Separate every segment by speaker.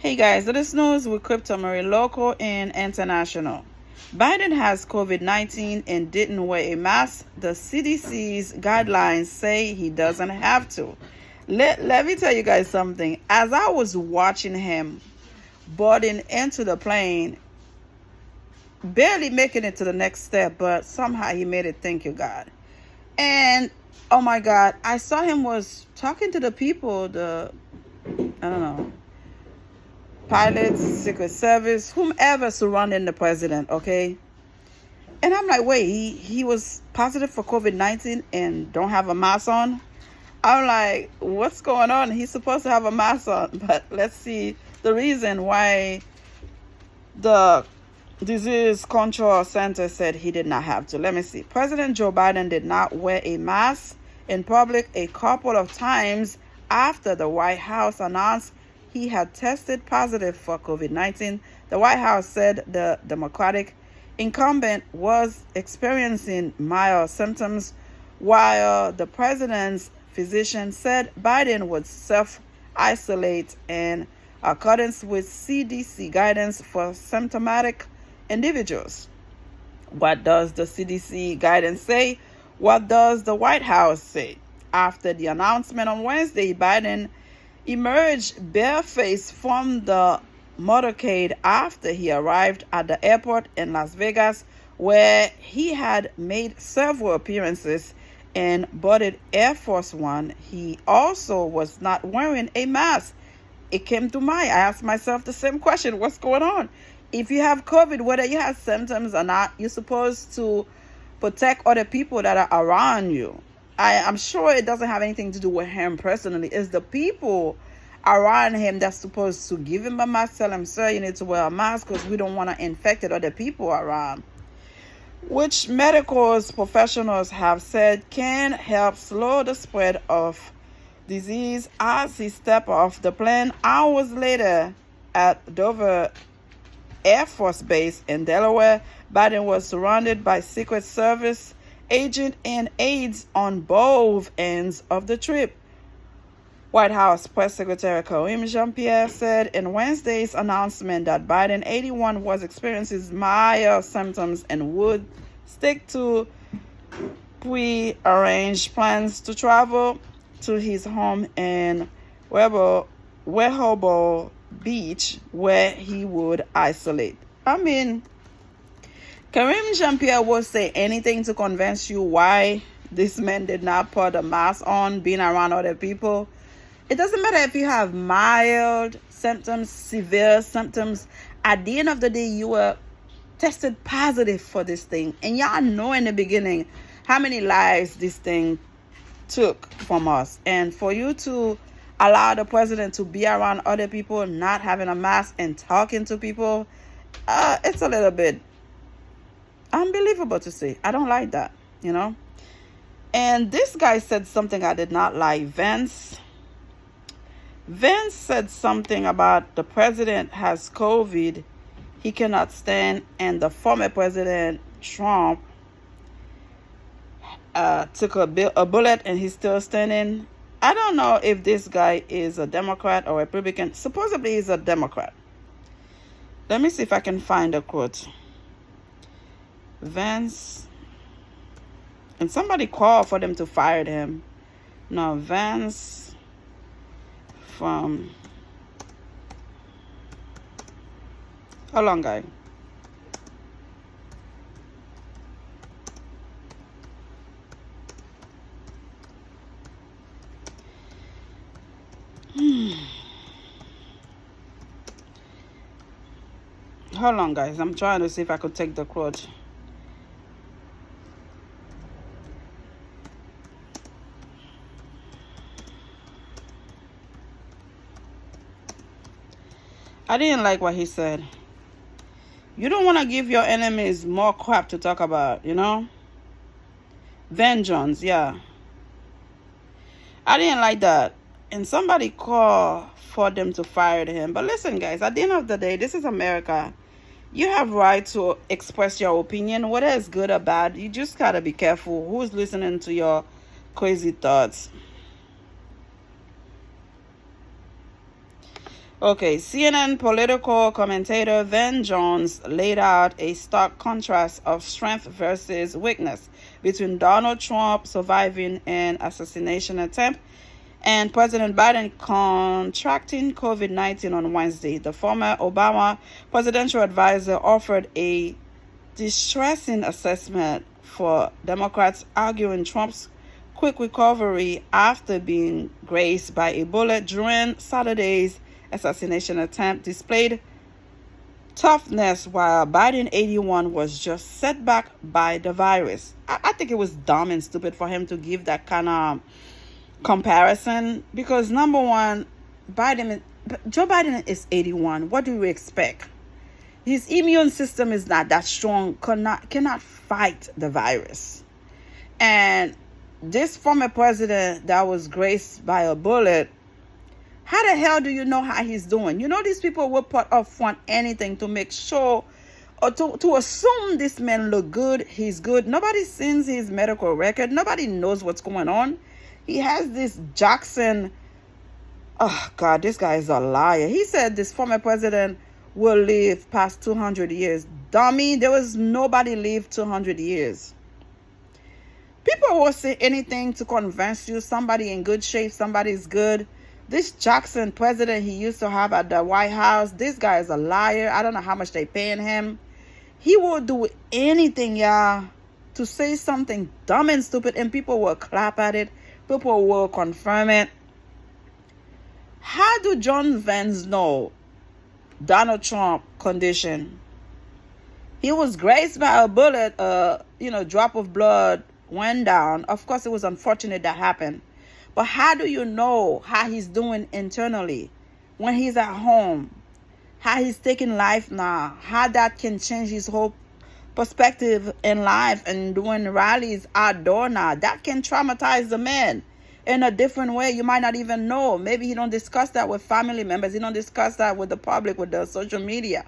Speaker 1: Hey guys, this news with Crypto Marie local and international. Biden has COVID-19 and didn't wear a mask. The CDC's guidelines say he doesn't have to. Let me tell you guys something. As I was watching him boarding into the plane, barely making it to the next step, but somehow he made it. Thank you, God. And oh my God, I saw him was talking to the people, I don't know, pilots, Secret Service, whomever surrounding the president, okay? And I'm like, wait, he was positive for COVID-19 and don't have a mask on? I'm like, what's going on? He's supposed to have a mask on. But let's see the reason why the Disease Control Center said he did not have to. Let me see. President Joe Biden did not wear a mask in public a couple of times after the White House announced he had tested positive for COVID-19. The White House said the Democratic incumbent was experiencing mild symptoms, while the president's physician said Biden would self-isolate in accordance with CDC guidance for symptomatic individuals. What does the CDC guidance say? What does the White House say? After the announcement on Wednesday, Biden emerged barefaced from the motorcade after he arrived at the airport in Las Vegas, where he had made several appearances and boarded Air Force One. He also was not wearing a mask. It came to mind. I asked myself the same question. What's going on? If you have COVID, whether you have symptoms or not, you're supposed to protect other people that are around you. I'm sure it doesn't have anything to do with him personally. It's the people around him that's supposed to give him a mask, tell him, sir, you need to wear a mask because we don't want to infect other people around, which medical professionals have said can help slow the spread of disease. As he stepped off the plane hours later at Dover Air Force Base in Delaware, Biden was surrounded by Secret Service agents and aides on both ends of the trip. White House Press Secretary Karine Jean-Pierre said in Wednesday's announcement that Biden, 81, was experiencing mild symptoms and would stick to pre-arranged plans to travel to his home in Rehoboth Beach, where he would isolate. I mean, Karine Jean-Pierre will say anything to convince you why this man did not put a mask on, being around other people. It doesn't matter if you have mild symptoms, severe symptoms. At the end of the day, you were tested positive for this thing. And y'all know in the beginning how many lives this thing took from us. And for you to allow the president to be around other people, not having a mask and talking to people, it's a little bit unbelievable to say. I don't like that, you know. And this guy said something I did not like. Vance said something about the president has COVID, he cannot stand, and the former president Trump took a bullet and he's still standing. I don't know if this guy is a Democrat or Republican. Supposedly he's a Democrat. Let me see if I can find a quote. Vance, and somebody called for them to fire him. No, Vance from, hold on, guy. Hold on, guys. I'm trying to see if I could take the quote. I didn't like what he said. You don't want to give your enemies more crap to talk about, you know? Vengeance, yeah. I didn't like that. And somebody called for them to fire him. But listen, guys, at the end of the day, this is America. You have right to express your opinion, whether it's good or bad. You just got to be careful who's listening to your crazy thoughts. Okay, CNN political commentator Van Jones laid out a stark contrast of strength versus weakness between Donald Trump surviving an assassination attempt and President Biden contracting COVID-19 on Wednesday. The former Obama presidential advisor offered a distressing assessment for Democrats, arguing Trump's quick recovery after being grazed by a bullet during Saturday's assassination attempt displayed toughness, while Biden 81 was just set back by the virus. I think it was dumb and stupid for him to give that kind of comparison, because number one, Joe Biden is 81. What do you expect? His immune system is not that strong, cannot fight the virus. And this former president that was graced by a bullet, how the hell do you know how he's doing? You know, these people will put up front anything to make sure or to assume this man look good, he's good. Nobody sees his medical record. Nobody knows what's going on. He has this Jackson. Oh, God, this guy is a liar. He said this former president will live past 200 years. Dummy, there was nobody lived 200 years. People will say anything to convince you somebody in good shape, somebody's good. This Jackson president he used to have at the White House, this guy is a liar. I don't know how much they paying him. He will do anything, y'all, to say something dumb and stupid, and people will clap at it. People will confirm it. How do Jones Vance know Donald Trump condition? He was grazed by a bullet, drop of blood went down. Of course, it was unfortunate that happened. But how do you know how he's doing internally when he's at home? How he's taking life now? How that can change his whole perspective in life and doing rallies outdoor now? That can traumatize the man in a different way. You might not even know. Maybe he don't discuss that with family members. He don't discuss that with the public, with the social media.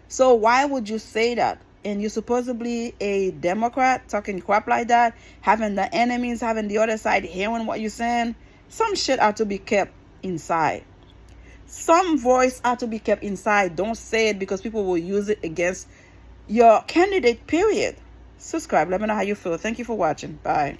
Speaker 1: So why would you say that? And you're supposedly a Democrat talking crap like that, having the enemies, having the other side hearing what you're saying. Some shit ought to be kept inside. Some voice ought to be kept inside. Don't say it, because people will use it against your candidate, period. Subscribe. Let me know how you feel. Thank you for watching. Bye.